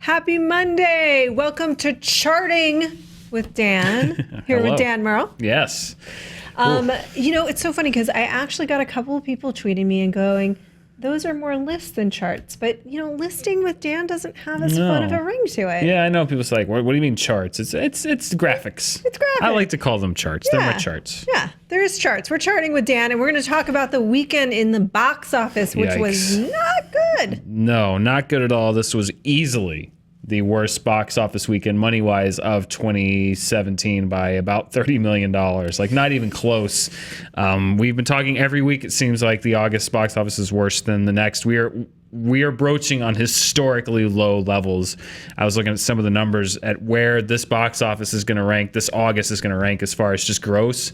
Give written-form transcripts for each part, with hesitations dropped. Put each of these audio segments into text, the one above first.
Happy Monday. Welcome to Charting with Dan. Here with Dan Murrell. Yes. It's so funny because I actually got a couple of people tweeting me and going, those are more lists than charts. But, listing with Dan doesn't have as fun of a ring to it. Yeah, I know people say, like, what do you mean charts? It's graphics. It's graphics. I like to call them charts. Yeah. They're my charts. Yeah, there is charts. We're charting with Dan, and we're going to talk about the weekend in the box office, which was not good. No, not good at all. This was easily the worst box office weekend money-wise of 2017 by about $30 million. Like, not even close. We've been talking every week. It seems like the August box office is worse than the next. We are broaching on historically low levels. I was looking at some of the numbers at where this box office is going to rank, this August is going to rank as far as just gross.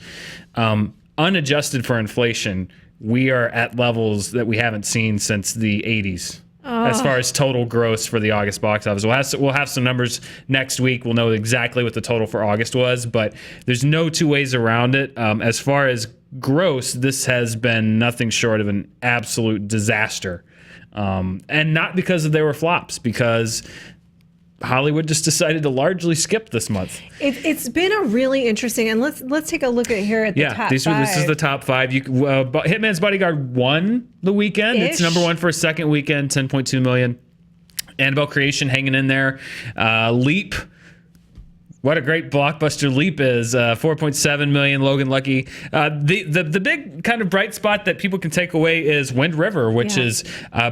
Unadjusted for inflation, we are at levels that we haven't seen since the 80s. As far as total gross for the August box office. We'll have some numbers next week. We'll know exactly what the total for August was, but there's no two ways around it. As far as gross, this has been nothing short of an absolute disaster. And not because they were flops, because Hollywood just decided to largely skip this month. It's been a really interesting, and let's take a look at here at the top five. This is the top five. Hitman's Bodyguard won the weekend. It's number one for a second weekend, 10.2 million. Annabelle Creation hanging in there. Leap. What a great blockbuster Leap is, 4.7 million. Logan Lucky. The big kind of bright spot that people can take away is Wind River, which has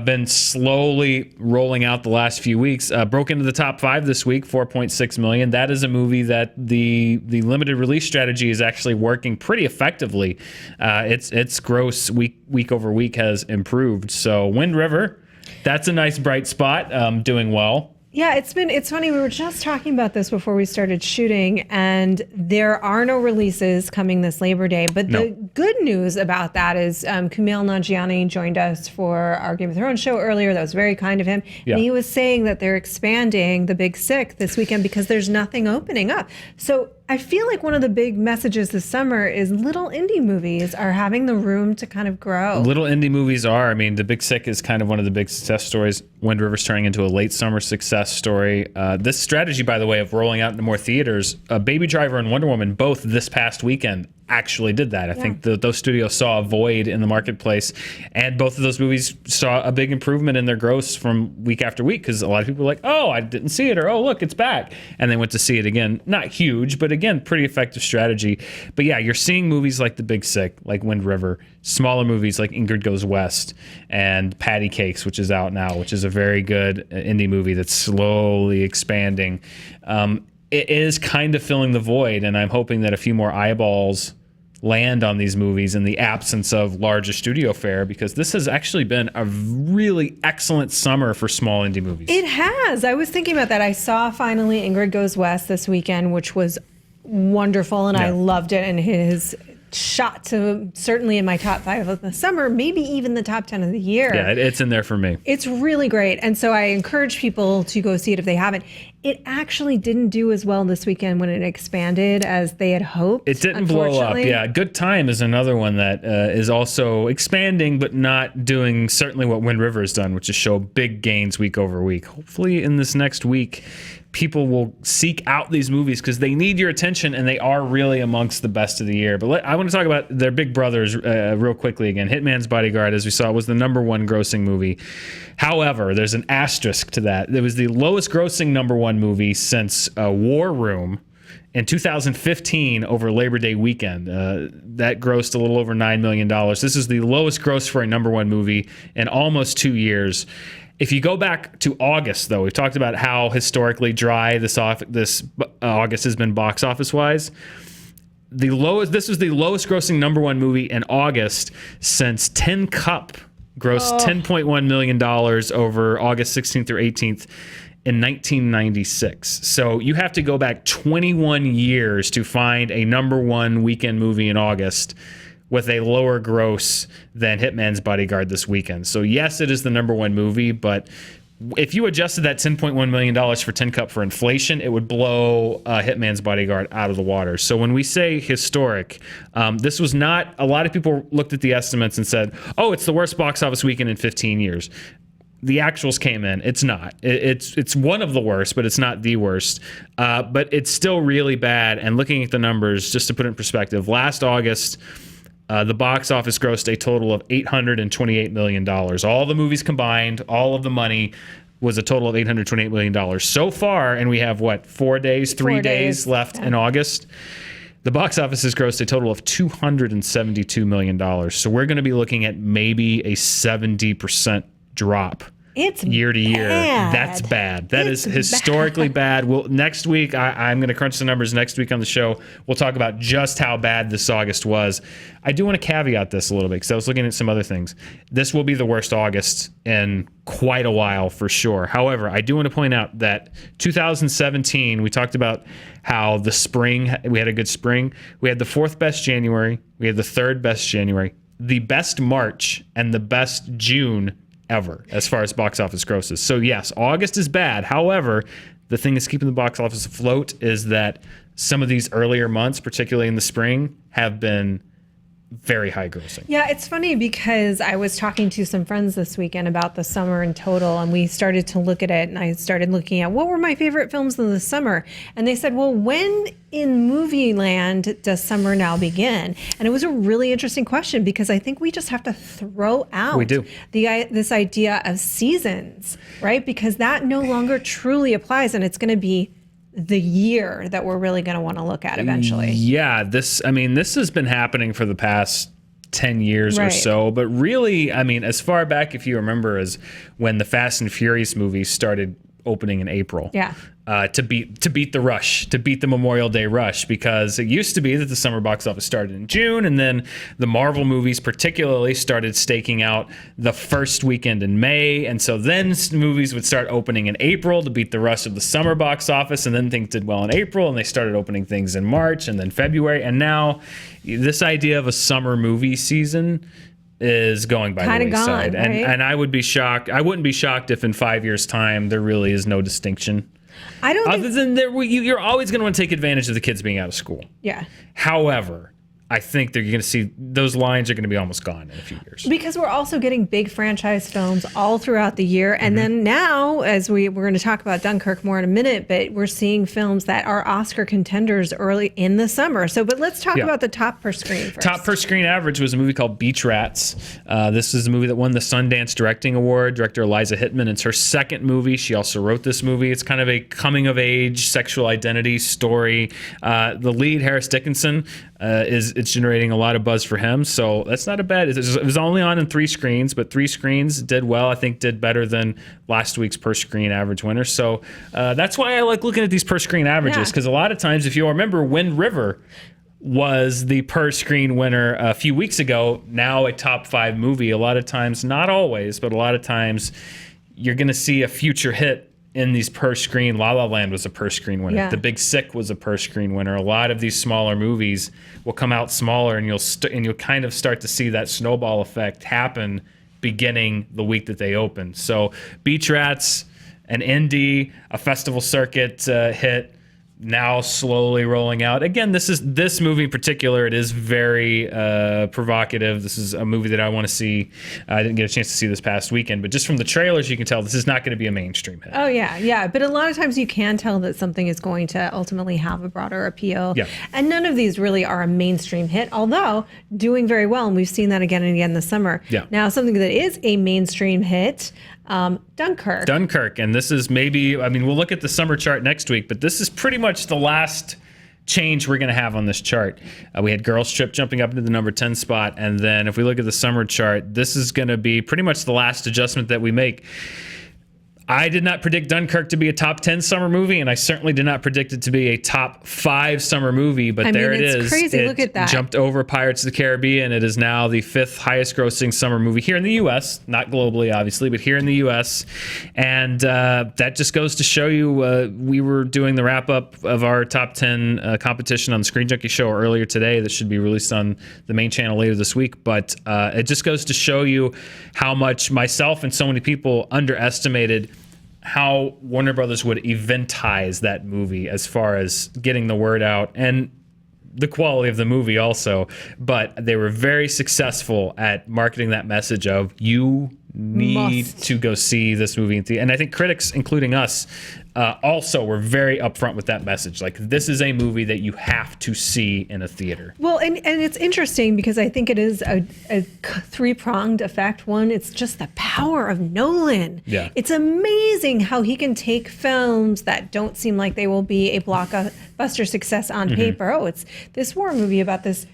been slowly rolling out the last few weeks. Broke into the top five this week, 4.6 million. That is a movie that the limited release strategy is actually working pretty effectively. Its gross week over week has improved. So Wind River, that's a nice bright spot, doing well. Yeah, it's funny. We were just talking about this before we started shooting, and there are no releases coming this Labor Day. But the good news about that is Kumail Nanjiani joined us for our Game of Thrones show earlier. That was very kind of him. Yeah. And he was saying that they're expanding the Big Sick this weekend because there's nothing opening up. So I feel like one of the big messages this summer is little indie movies are having the room to kind of grow. Little indie movies are. I mean, The Big Sick is kind of one of the big success stories. Wind River's turning into a late summer success story. This strategy, by the way, of rolling out into more theaters, Baby Driver and Wonder Woman, both this past weekend, actually did that. I think those studios saw a void in the marketplace, and both of those movies saw a big improvement in their gross from week after week, because a lot of people were like, oh, I didn't see it, or oh, look, it's back. And they went to see it again. Not huge, but again, pretty effective strategy. But yeah, you're seeing movies like The Big Sick, like Wind River, smaller movies like Ingrid Goes West, and Patty Cakes, which is out now, which is a very good indie movie that's slowly expanding. It is kind of filling the void, and I'm hoping that a few more eyeballs land on these movies in the absence of larger studio fare, because this has actually been a really excellent summer for small indie movies. It has. I was thinking about that. I saw finally Ingrid Goes West this weekend, which was wonderful, and I loved it, and his shot to certainly in my top 5 of the summer, maybe even the top 10 of the year. Yeah, it's in there for me. It's really great. And so I encourage people to go see it if they haven't. It actually didn't do as well this weekend when it expanded as they had hoped. It didn't blow up. Yeah, Good Time is another one that is also expanding, but not doing certainly what Wind River has done, which is show big gains week over week. Hopefully in this next week, people will seek out these movies because they need your attention, and they are really amongst the best of the year. But I want to talk about their big brothers real quickly again. Hitman's Bodyguard, as we saw, was the #1 grossing movie. However, there's an asterisk to that. It was the lowest grossing #1 movie since War Room in 2015 over Labor Day weekend. That grossed a little over $9 million. This is the lowest gross for a #1 movie in almost 2 years. If you go back to August, though, we've talked about how historically dry this August has been box office wise. This was the lowest grossing #1 movie in August since Tin Cup grossed $10.1 million over August 16th through 18th in 1996. So you have to go back 21 years to find a #1 weekend movie in August with a lower gross than Hitman's Bodyguard this weekend. So yes, it is the #1 movie, but if you adjusted that $10.1 million for Tin Cup for inflation, it would blow Hitman's Bodyguard out of the water. So when we say historic, this was not, a lot of people looked at the estimates and said, oh, it's the worst box office weekend in 15 years. the actuals came in. It's not. It's one of the worst, but it's not the worst. But it's still really bad. And looking at the numbers, just to put it in perspective, last August, the box office grossed a total of $828 million. All the movies combined, all of the money was a total of $828 million so far. And we have, what, 3 days left in August. The box office has grossed a total of $272 million. So we're going to be looking at maybe a 70% drop. It's year to year. bad. That's bad. That is historically bad. Well, next week, I'm going to crunch the numbers next week on the show. We'll talk about just how bad this August was. I do want to caveat this a little bit because I was looking at some other things. This will be the worst August in quite a while for sure. However, I do want to point out that 2017, we talked about how the spring, we had a good spring. We had the 4th best January. We had the 3rd best January, the best March, and the best June ever as far as box office grosses. So yes, August is bad. However, the thing that's keeping the box office afloat is that some of these earlier months, particularly in the spring, have been very high grossing. Yeah, it's funny because I was talking to some friends this weekend about the summer in total, and we started to look at it, and I started looking at what were my favorite films in the summer. And they said, well, when in movie land does summer now begin? And it was a really interesting question because I think we just have to throw out this idea of seasons, right? Because that no longer truly applies, and it's going to be the year that we're really going to want to look at eventually. Yeah, this has been happening for the past 10 years or so, but really, I mean, as far back, if you remember, as when the Fast and Furious movies started opening in April. Yeah. To beat the rush, to beat the Memorial Day rush, because it used to be that the summer box office started in June, and then the Marvel movies particularly started staking out the first weekend in May, and so then movies would start opening in April to beat the rush of the summer box office, and then things did well in April, and they started opening things in March, and then February, and now this idea of a summer movie season is going by the wayside. Right? And I would be shocked. I wouldn't be shocked if in 5 years' time there really is no distinction. I don't Other than you're always going to want to take advantage of the kids being out of school. Yeah. However, I think you're going to see those lines are going to be almost gone in a few years. Because we're also getting big franchise films all throughout the year. And then now, as we're going to talk about Dunkirk more in a minute, but we're seeing films that are Oscar contenders early in the summer. But let's talk about the top per screen first. Top per screen average was a movie called Beach Rats. This is a movie that won the Sundance Directing Award. Director Eliza Hittman. It's her second movie. She also wrote this movie. It's kind of a coming of age sexual identity story. The lead, Harris Dickinson, it's generating a lot of buzz for him, so that's not a bad. It was only on in 3 screens, but 3 screens did well. I think did better than last week's per screen average winner. So that's why I like looking at these per screen averages, because a lot of times, if you remember, Wind River was the per screen winner a few weeks ago. Now a top 5 movie. A lot of times, not always, but a lot of times, you're going to see a future hit in these per screen. La La Land was a per screen winner. The Big Sick was a per screen winner. A lot of these smaller movies will come out smaller, and you'll kind of start to see that snowball effect happen beginning the week that they open. So Beach Rats, an indie, a festival circuit hit, now slowly rolling out. Again, this movie in particular, it is very provocative. This is a movie that I want to see. I didn't get a chance to see this past weekend, but just from the trailers, you can tell this is not going to be a mainstream hit. Oh, yeah. But a lot of times you can tell that something is going to ultimately have a broader appeal. Yeah. And none of these really are a mainstream hit, although doing very well. And we've seen that again and again this summer. Yeah. Now, something that is a mainstream hit, Dunkirk. And this is maybe, we'll look at the summer chart next week, but this is pretty much the last change we're going to have on this chart. We had Girls Trip jumping up into the number 10 spot, and then if we look at the summer chart, this is going to be pretty much the last adjustment that we make. I did not predict Dunkirk to be a top 10 summer movie, and I certainly did not predict it to be a top 5 summer movie, but there it is. Crazy. Look at that. Jumped over Pirates of the Caribbean. It is now the 5th highest grossing summer movie here in the U.S., not globally, obviously, but here in the U.S. And that just goes to show you, we were doing the wrap-up of our top 10 competition on the Screen Junkies show earlier today. That should be released on the main channel later this week. But it just goes to show you how much myself and so many people underestimated how Warner Brothers would eventize that movie as far as getting the word out and the quality of the movie also. But they were very successful at marketing that message of, you need to go see this movie in theater. And I think critics, including us, also were very upfront with that message. Like, this is a movie that you have to see in a theater. Well, and it's interesting because I think it is a three-pronged effect. One, it's just the power of Nolan. Yeah. It's amazing how he can take films that don't seem like they will be a blockbuster success on paper. Oh, it's this war movie about this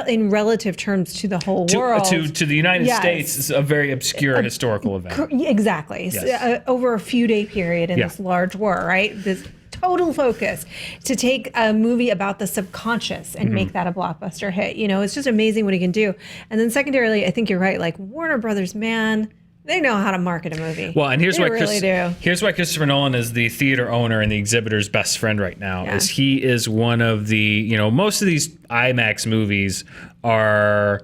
in relative terms to the whole world. To the United States, is a very obscure historical event. Exactly. Yes. So, over a few day period in this large war, right? This total focus to take a movie about the subconscious and make that a blockbuster hit. You know, it's just amazing what he can do. And then secondarily, I think you're right. Like Warner Brothers, man, they know how to market a movie. Well, and here's here's why Christopher Nolan is the theater owner and the exhibitor's best friend right now. Is he is one of the, you know, most of these IMAX movies are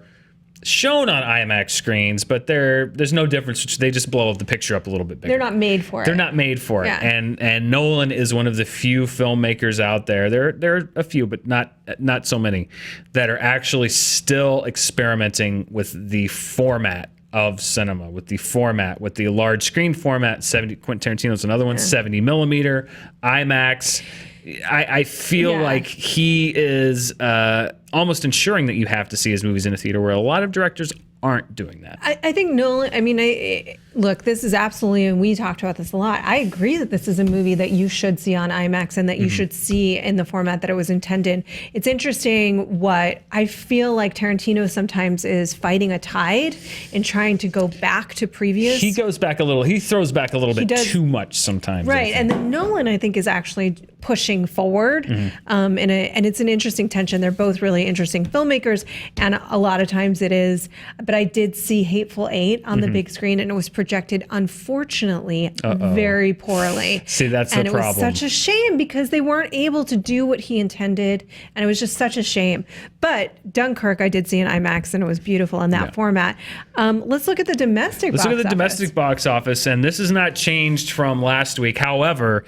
shown on IMAX screens, but there's no difference. They just blow the picture up a little bit bigger. They're not made for it. They're not made for it. Yeah. And Nolan is one of the few filmmakers out there. There are a few, but not so many, that are actually still experimenting with the format of cinema, with the large screen format. Quentin Tarantino's another one, 70 millimeter, IMAX. I feel like he is almost ensuring that you have to see his movies in a theater, where a lot of directors aren't doing that. I think Nolan, I mean, look, this is absolutely, and we talked about this a lot. I agree that this is a movie that you should see on IMAX and that you should see in the format that it was intended. It's interesting what I feel like Tarantino sometimes is fighting a tide and trying to go back to previous. He throws back a little bit too much sometimes. Right. And then Nolan, I think, is actually pushing forward. And it's an interesting tension. They're both really interesting filmmakers. And a lot of times it is. But I did see Hateful Eight on the big screen, and it was projected, unfortunately, very poorly. See, that's the problem. And it was such a shame because they weren't able to do what he intended. And it was just such a shame. But Dunkirk, I did see in IMAX, and it was beautiful in that format. Let's look at the domestic box office. Let's look at the domestic box office. And this has not changed from last week. However,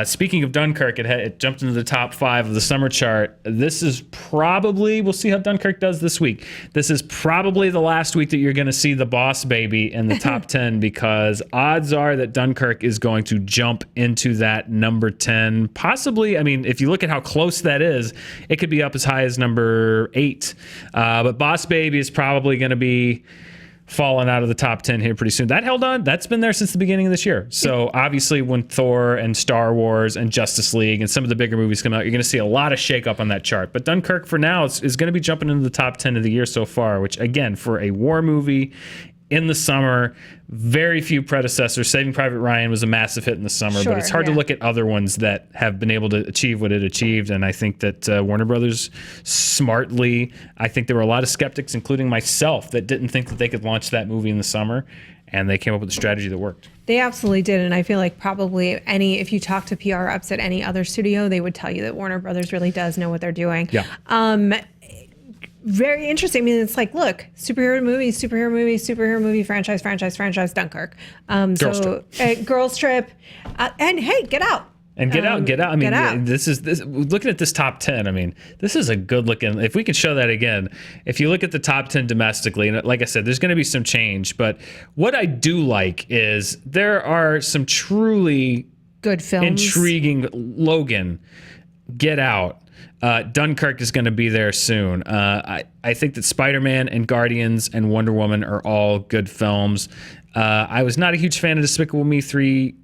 speaking of Dunkirk, it jumped into the top 5 of the summer chart. This is probably, we'll see how Dunkirk does this week. This is probably the last week that you're going to see The Boss Baby in the top 10, because odds are that Dunkirk is going to jump into that number 10. Possibly, I mean, if you look at how close that is, it could be up as high as number 8. But Boss Baby is probably going to be falling out of the top 10 here pretty soon. That held on. That's been there since the beginning of this year. So obviously when Thor and Star Wars and Justice League and some of the bigger movies come out, you're going to see a lot of shakeup on that chart. But Dunkirk for now is going to be jumping into the top 10 of the year so far, which again, for a war movie in the summer, very few predecessors. Saving Private Ryan was a massive hit in the summer, but it's hard to look at other ones that have been able to achieve what it achieved. And I think that Warner Brothers smartly, I think there were a lot of skeptics, including myself, that didn't think that they could launch that movie in the summer. And they came up with a strategy that worked. They absolutely did. And I feel like probably if you talk to PR ups at any other studio, they would tell you that Warner Brothers really does know what they're doing. Yeah. Very interesting. I mean, it's like, look, superhero movie, franchise, Dunkirk. Girls Trip. And hey, Get Out. And Get Out. I mean, this looking at this top 10. I mean, this is a good looking. If we can show that again, if you look at the top 10 domestically, and like I said, there's going to be some change. But what I do like is there are some truly good films, intriguing. Logan, Get Out. Dunkirk is going to be there soon. I think that Spider-Man and Guardians and Wonder Woman are all good films. I was not a huge fan of Despicable Me 3,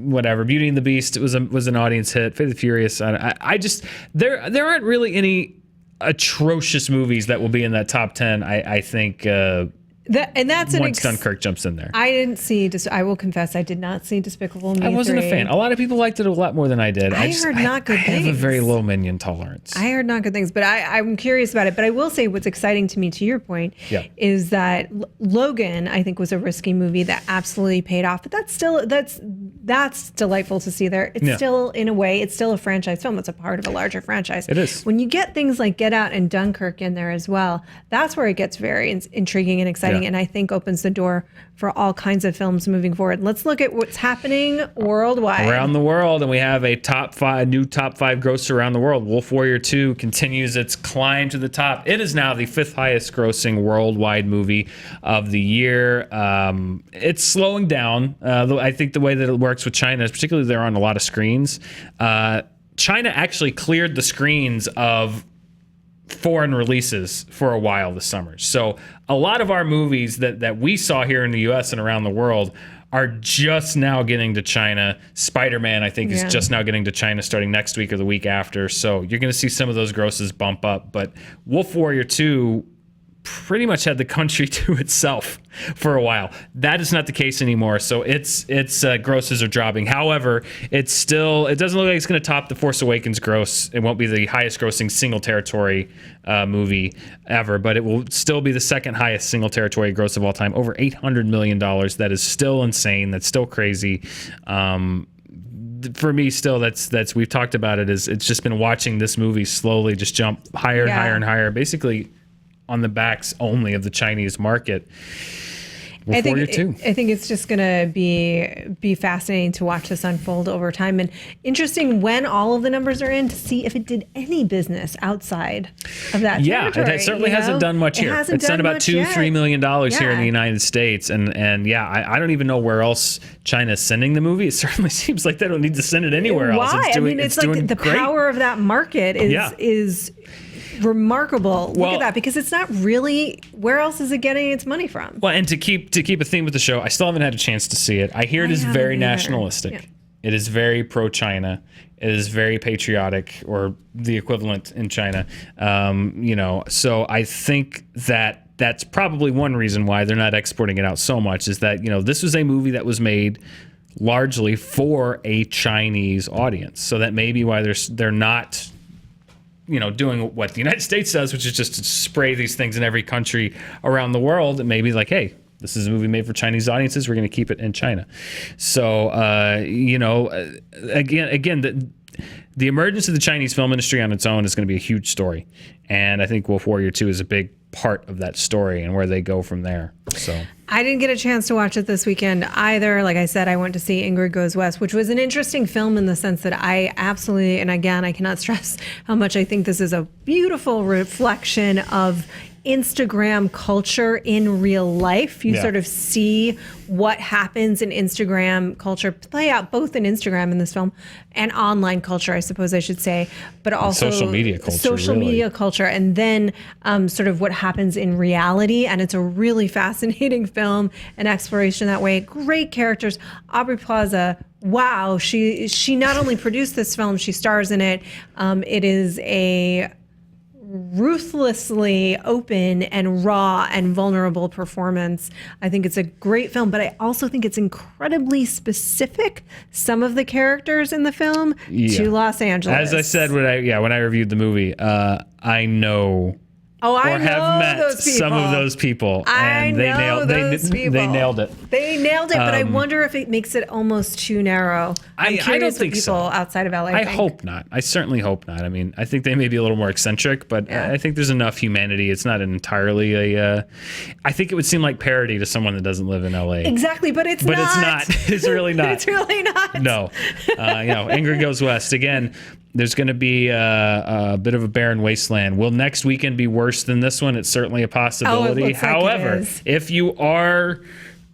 whatever. Beauty and the Beast was an audience hit. Fate of the Furious. I just there aren't really any atrocious movies that will be in that top 10. I think. Once Dunkirk jumps in there. I didn't see. I will confess, I did not see Despicable Me. I wasn't 3. a fan. A lot of people liked it a lot more than I did. I heard not good things. I have a very low minion tolerance. I heard not good things, but I'm curious about it. But I will say what's exciting to me, to your point, is that Logan, I think, was a risky movie that absolutely paid off. But that's delightful to see there. It's still, in a way, it's still a franchise film. It's a part of a larger franchise. It is. When you get things like Get Out and Dunkirk in there as well, that's where it gets very intriguing and exciting. exciting, Yeah. and I think opens the door for all kinds of films moving forward. Let's look at what's happening worldwide. Around the world, and we have a new top five grosser around the world. Wolf Warrior 2 continues its climb to the top. It is now the 5th highest grossing worldwide movie of the year. It's slowing down. I think the way that it works with China is particularly they're on a lot of screens. China actually cleared the screens of foreign releases for a while this summer. So a lot of our movies that we saw here in the US and around the world are just now getting to China. Spider-Man, I think, is just now getting to China starting next week or the week after. So you're going to see some of those grosses bump up. But Wolf Warrior 2 pretty much had the country to itself for a while. That is not the case anymore. So its grosses are dropping. However, it doesn't look like it's going to top The Force Awakens gross. It won't be the highest grossing single territory movie ever, but it will still be the second highest single territory gross of all time, over $800 million. That is still insane. That's still crazy. For me, still, that's we've talked about it. It's just been watching this movie slowly just jump higher and higher and higher, basically on the backs only of the Chinese market. I think it's just going to be fascinating to watch this unfold over time, and interesting when all of the numbers are in to see if it did any business outside of that territory. It certainly hasn't done much here. It's done about $2-3 million here in the United States, and I don't even know where else China's sending the movie. It certainly seems like they don't need to send it anywhere else. It's like the power of that market is remarkable. Look at that, because it's not really, where else is it getting its money from? Well, and to keep a theme with the show, I still haven't had a chance to see it. I hear it is very nationalistic. Yeah. It is very pro-China. It is very patriotic, or the equivalent in China. So I think that's probably one reason why they're not exporting it out so much, is that, this was a movie that was made largely for a Chinese audience. So that may be why they're not doing what the United States does, which is just to spray these things in every country around the world. And maybe like, hey, this is a movie made for Chinese audiences. We're going to keep it in China. So, again, the emergence of the Chinese film industry on its own is going to be a huge story. And I think Wolf Warrior 2 is a big part of that story and where they go from there. So I didn't get a chance to watch it this weekend either. Like I said, I went to see Ingrid Goes West, which was an interesting film in the sense that I absolutely, and again, I cannot stress how much I think this is a beautiful reflection of Instagram culture in real life. You sort of see what happens in Instagram culture play out both in Instagram in this film and online culture, I suppose I should say, but also social media culture, and then sort of what happens in reality. And it's a really fascinating film, an exploration that way. Great characters. Aubrey Plaza, wow, she not only produced this film, she stars in it. It is a ruthlessly open and raw and vulnerable performance. I think it's a great film, but I also think it's incredibly specific, some of the characters in the film, to Los Angeles. As I said when I reviewed the movie, I know I have met those people. Some of those people, and they nailed it. They nailed it, but I wonder if it makes it almost too narrow. I don't think so. Outside of LA, I hope not. I certainly hope not. I mean, I think they may be a little more eccentric, but I think there's enough humanity. It's not entirely I think it would seem like parody to someone that doesn't live in LA. Exactly, but it's not. It's not. It's really not. It's really not. No. Ingrid Goes West again. There's going to be a bit of a barren wasteland. Will next weekend be worse than this one? It's certainly a possibility. However, if you are,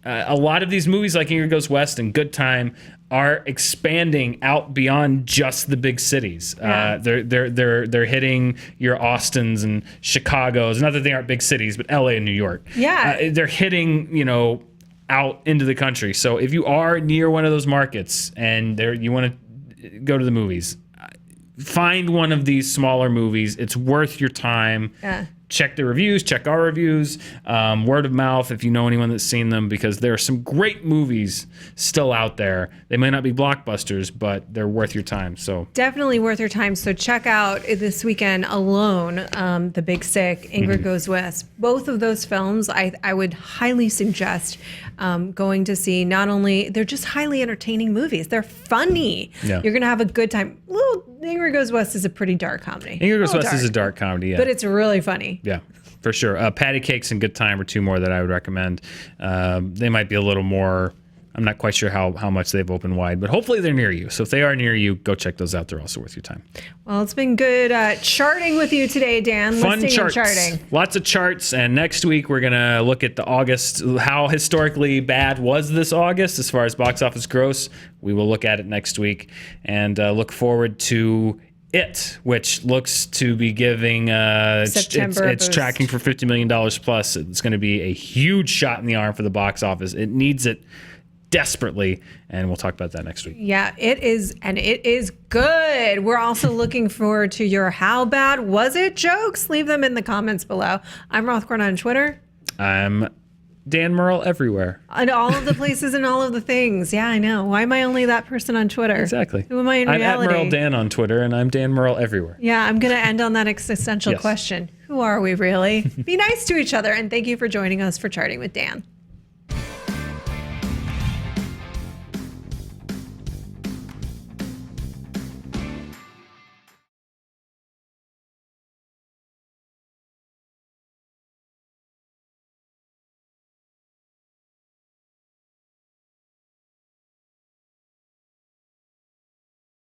a lot of these movies like Ingrid Goes West and Good Time are expanding out beyond just the big cities. They're hitting your Austins and Chicagos. Not that they aren't big cities, but LA and New York. Yeah, they're hitting out into the country. So if you are near one of those markets and you want to go to the movies, find one of these smaller movies. It's worth your time. Yeah. Check the reviews, check our reviews, word of mouth if you know anyone that's seen them, because there are some great movies still out there. They may not be blockbusters, but they're worth your time. So definitely worth your time. So check out this weekend alone, The Big Sick, Ingrid Goes West. Both of those films I would highly suggest going to see. Not only, they're just highly entertaining movies. They're funny. Yeah. You're going to have a good time. Ingrid Goes West is a pretty dark comedy. Ingrid Goes West is a dark comedy, yeah. But it's really funny. Yeah. for sure. Patty Cakes and Good Time are two more that I would recommend. They might be a little more. I'm not quite sure how much they've opened wide, but hopefully they're near you. So if they are near you, go check those out. They're also worth your time. Well, it's been good charting with you today, Dan. Fun Listing charts. and charting. Lots of charts. And next week, we're going to look at the August. How historically bad was this August as far as box office gross? We will look at it next week and look forward to It, which looks to be giving it's tracking for $50 million plus. It's going to be a huge shot in the arm for the box office. It needs it desperately, and we'll talk about that next week. Yeah, it is, and it is good. We're also looking forward to your how bad was it jokes. Leave them in the comments below. I'm Roth Cornet on Twitter. I'm Dan Murrell everywhere. And all of the places and all of the things. Yeah, I know. Why am I only that person on Twitter? Exactly. Who am I in reality? I'm at Murrell Dan on Twitter, and I'm Dan Murrell everywhere. Yeah, I'm going to end on that existential question. Who are we really? Be nice to each other, and thank you for joining us for Charting with Dan.